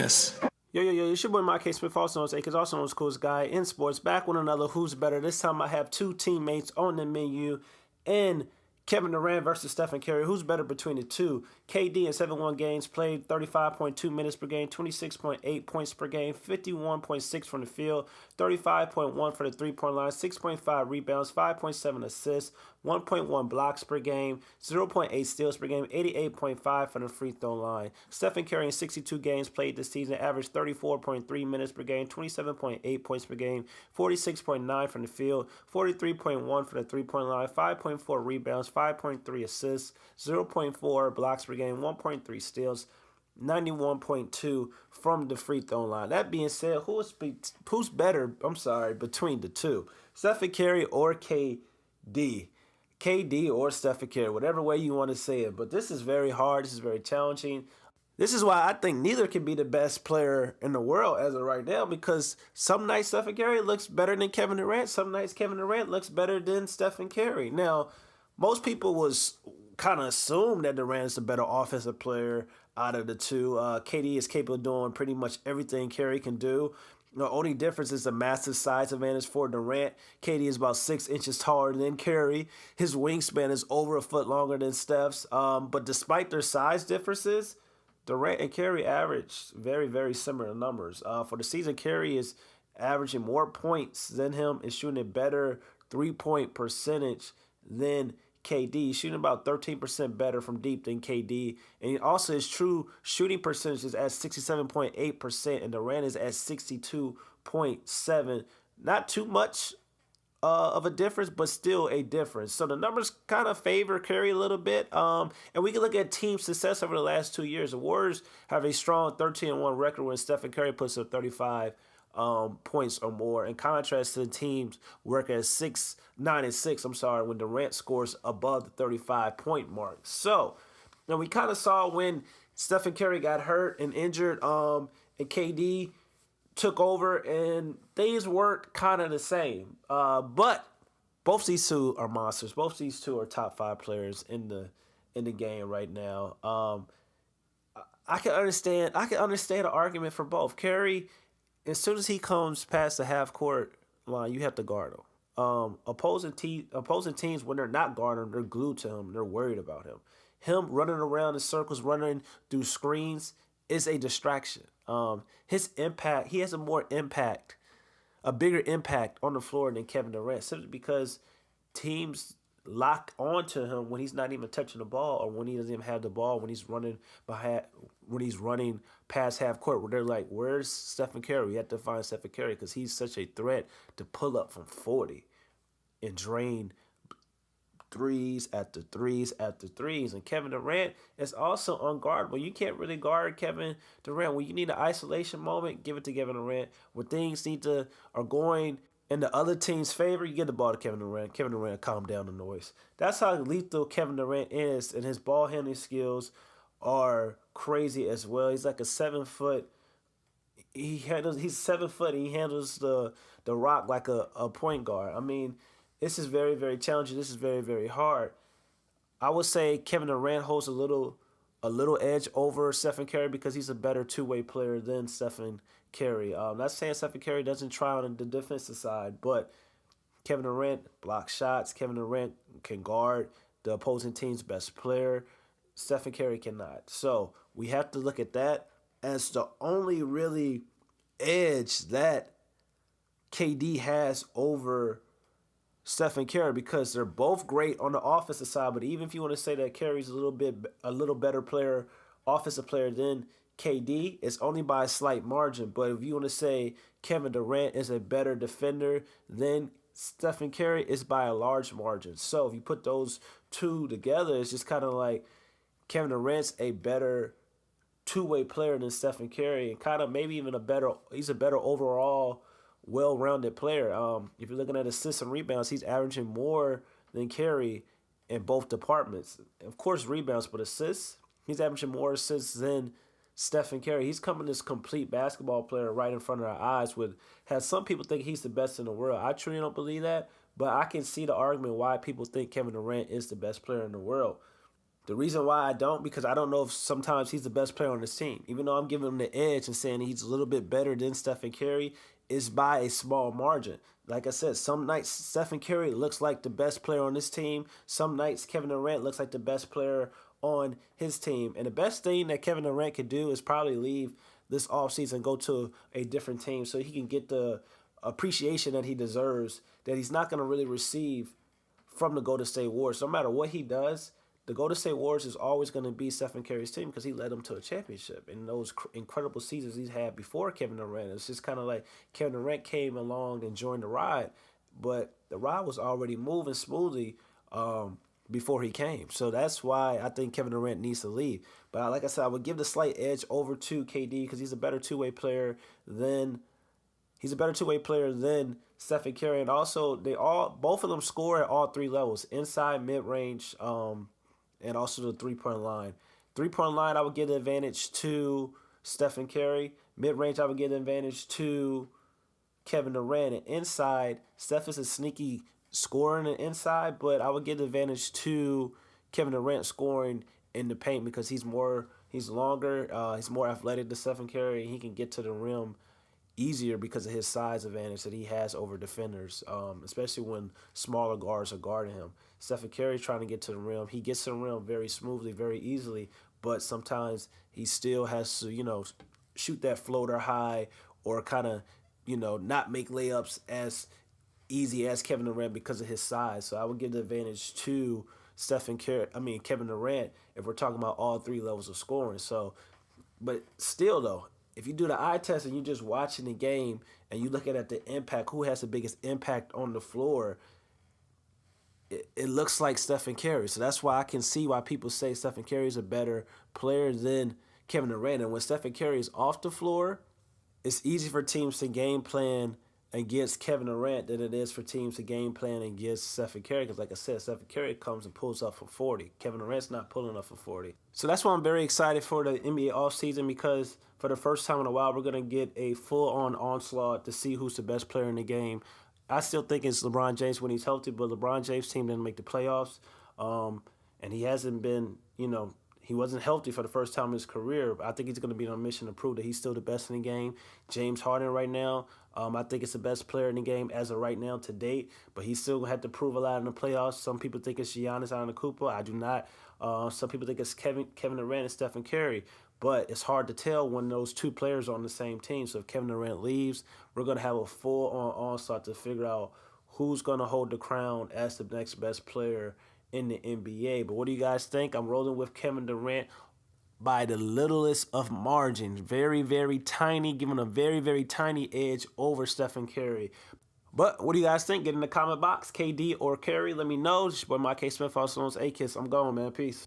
Marcus. Yo, it's your boy Mike Smith, also known as Akers, also known as Coolest Guy in Sports. Back with another Who's Better. This time I have two teammates on the menu, and Kevin Durant versus Stephen Curry. Who's better between the two? KD in 71 games played, 35.2 minutes per game, 26.8 points per game, 51.6 from the field, 35.1 for the three-point line, 6.5 rebounds, 5.7 assists, 1.1 blocks per game, 0.8 steals per game, 88.5 from the free throw line. Stephen Curry in 62 games played this season averaged 34.3 minutes per game, 27.8 points per game, 46.9 from the field, 43.1 for the three-point line, 5.4 rebounds, 5.3 assists, 0.4 blocks per game, 1.3 steals, 91.2 from the free throw line. That being said, who's better, between the two? Stephen Curry or KD? KD or Stephen Curry, whatever way you want to say it. But this is very hard. This is very challenging. This is why I think neither can be the best player in the world as of right now, because some nights Stephen Curry looks better than Kevin Durant. Some nights Kevin Durant looks better than Stephen Curry. Now, most people was kind of assume that Durant is the better offensive player out of the two. KD is capable of doing pretty much everything Curry can do. The only difference is the massive size advantage for Durant. KD is about 6 inches taller than Curry. His wingspan is over a foot longer than Steph's. But despite their size differences, Durant and Curry average very, very similar numbers. For the season, Curry is averaging more points than him and shooting a better three-point percentage than KD. He's shooting about 13% better from deep than KD. And also his true shooting percentage is at 67.8%, and Durant is at 62.7%. Not too much of a difference, but still a difference. So the numbers kind of favor Curry a little bit. And we can look at team success over the last 2 years. The Warriors have a strong 13-1 record when Stephen Curry puts up 35 points or more. In contrast to the teams work at 9-6, when Durant scores above the 35-point mark. So now we kind of saw when Stephen Curry got hurt and injured, and KD took over, and things weren't kind of the same. But both these two are monsters. Both these two are top 5 players in the game right now. I can understand an argument for both. Curry, as soon as he comes past the half court line, you have to guard him. Opposing teams, when they're not guarding him, they're glued to him. They're worried about him. Him running around in circles, running through screens is a distraction. His impact, he has a bigger impact on the floor than Kevin Durant, simply because teams lock onto him when he's not even touching the ball, or when he doesn't even have the ball, when he's running past half court, where they're like, where's Stephen Curry? We have to find Stephen Curry, because he's such a threat to pull up from 40 and drain threes after threes after threes. And Kevin Durant is also unguardable. You can't really guard Kevin Durant. When you need an isolation moment, give it to Kevin Durant. When things are going in the other team's favor, you get the ball to Kevin Durant. Kevin Durant, calm down the noise. That's how lethal Kevin Durant is, and his ball handling skills are crazy as well. He's like a 7-foot. He's 7 foot, and he handles the rock like a point guard. I mean, this is very, very challenging. This is very, very hard. I would say Kevin Durant holds a little edge over Stephen Curry, because he's a better two-way player than Stephen Curry. Not saying Stephen Curry doesn't try on the defensive side, but Kevin Durant blocks shots. Kevin Durant can guard the opposing team's best player. Stephen Curry cannot. So we have to look at that as the only really edge that KD has over Stephen Curry, because they're both great on the offensive side. But even if you want to say that Curry's a little better player, offensive player than KD, it's only by a slight margin. But if you want to say Kevin Durant is a better defender than Stephen Curry, it's by a large margin. So if you put those two together, it's just kind of like Kevin Durant's a better two-way player than Stephen Curry, and kind of maybe even he's a better overall well-rounded player. If you're looking at assists and rebounds, he's averaging more than Curry in both departments. Of course, rebounds, but assists, he's averaging more assists than Stephen Curry. He's coming this complete basketball player right in front of our eyes. Has some people think he's the best in the world. I truly don't believe that, but I can see the argument why people think Kevin Durant is the best player in the world. The reason why I don't, because I don't know if sometimes he's the best player on this team. Even though I'm giving him the edge and saying he's a little bit better than Stephen Curry, is by a small margin. Like I said, some nights Stephen Curry looks like the best player on this team. Some nights Kevin Durant looks like the best player on his team. And the best thing that Kevin Durant could do is probably leave this offseason and go to a different team so he can get the appreciation that he deserves, that he's not going to really receive from the Golden State Warriors. No matter what he does, the Golden State Warriors is always going to be Stephen Curry's team because he led them to a championship. And those incredible seasons he's had before Kevin Durant, it's just kind of like Kevin Durant came along and joined the ride, but the ride was already moving smoothly before he came. So that's why I think Kevin Durant needs to leave. But like I said, I would give the slight edge over to KD because he's a better two-way player than Stephen Curry, and also both of them score at all three levels: inside, mid range, and also the 3 point line. 3 point line, I would give the advantage to Stephen Curry. Mid range, I would give the advantage to Kevin Durant. And inside, Steph is a sneaky scorer in the inside, but I would give the advantage to Kevin Durant scoring in the paint because he's longer, he's more athletic than Stephen Curry, and he can get to the rim easier because of his size advantage that he has over defenders, especially when smaller guards are guarding him. Stephen Curry trying to get to the rim. He gets to the rim very smoothly, very easily, but sometimes he still has to, shoot that floater high or kind of, not make layups as easy as Kevin Durant because of his size. So I would give the advantage to Kevin Durant if we're talking about all three levels of scoring. So, but still though, if you do the eye test and you're just watching the game and you look at the impact, who has the biggest impact on the floor, it looks like Stephen Curry. So that's why I can see why people say Stephen Curry is a better player than Kevin Durant. And when Stephen Curry is off the floor, it's easy for teams to game plan against Kevin Durant than it is for teams to game plan against Stephen Curry. Because like I said, Stephen Curry comes and pulls up for 40. Kevin Durant's not pulling up for 40. So that's why I'm very excited for the NBA offseason, because for the first time in a while, we're going to get a full-on onslaught to see who's the best player in the game. I still think it's LeBron James when he's healthy, but LeBron James' team didn't make the playoffs. And he hasn't been, he wasn't healthy for the first time in his career. I think he's going to be on a mission to prove that he's still the best in the game. James Harden right now, I think it's the best player in the game as of right now to date, but he still had to prove a lot in the playoffs. Some people think it's Giannis Antetokounmpo. I do not. Some people think it's Kevin Durant and Stephen Curry. But it's hard to tell when those two players are on the same team. So if Kevin Durant leaves, we're going to have a full-on onslaught to figure out who's going to hold the crown as the next best player in the NBA. But what do you guys think? I'm rolling with Kevin Durant by the littlest of margins. Very, very tiny, giving a very, very tiny edge over Stephen Curry. But what do you guys think? Get in the comment box, KD or Curry. Let me know. This is your boy, Mike K. Smith, also known as A-Kiss. I'm going, man. Peace.